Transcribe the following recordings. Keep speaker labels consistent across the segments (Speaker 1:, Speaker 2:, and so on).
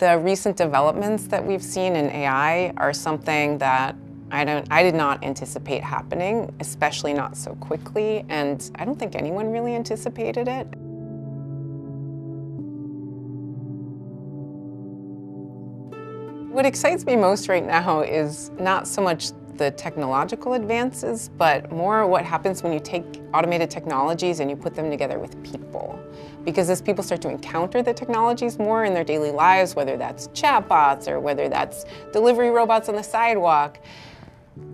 Speaker 1: The recent developments that we've seen in AI are something that I did not anticipate happening, especially not so quickly, and I don't think anyone really anticipated it. What excites me most right now is not so much the technological advances, but more what happens when you take automated technologies and you put them together with people. Because as people start to encounter the technologies more in their daily lives, whether that's chatbots or whether that's delivery robots on the sidewalk,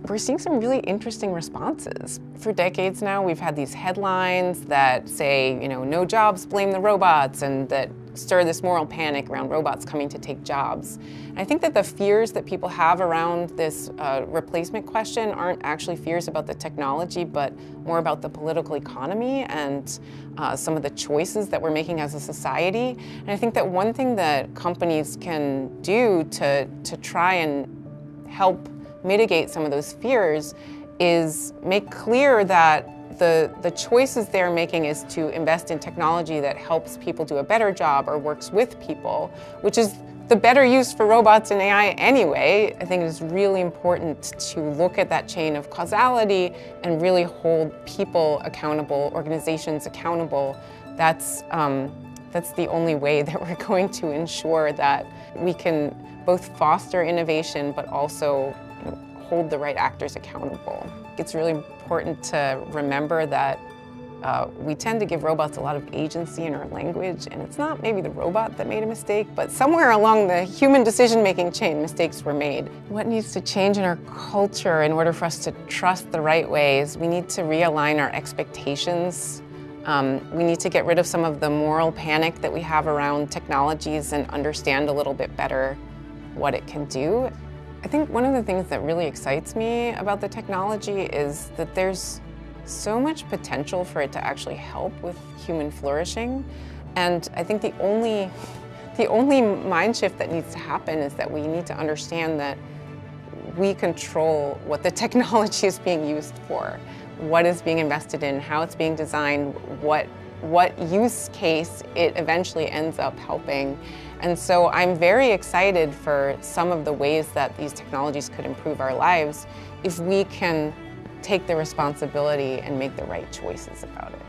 Speaker 1: we're seeing some really interesting responses. For decades now, we've had these headlines that say, no jobs, blame the robots, and that stir this moral panic around robots coming to take jobs. And I think that the fears that people have around this replacement question aren't actually fears about the technology, but more about the political economy and some of the choices that we're making as a society. And I think that one thing that companies can do to try and help mitigate some of those fears is make clear that the choices they're making is to invest in technology that helps people do a better job or works with people, which is the better use for robots and AI anyway. I think it is really important to look at that chain of causality and really hold people accountable, organizations accountable. That's the only way that we're going to ensure that we can both foster innovation but also hold the right actors accountable. It's really important to remember that we tend to give robots a lot of agency in our language, and it's not maybe the robot that made a mistake, but somewhere along the human decision-making chain, mistakes were made. What needs to change in our culture in order for us to trust the right ways? We need to realign our expectations. We need to get rid of some of the moral panic that we have around technologies and understand a little bit better what it can do. I think one of the things that really excites me about the technology is that there's so much potential for it to actually help with human flourishing. And I think the only mind shift that needs to happen is that we need to understand that we control what the technology is being used for, what is being invested in, how it's being designed, what use case it eventually ends up helping. And so I'm very excited for some of the ways that these technologies could improve our lives if we can take the responsibility and make the right choices about it.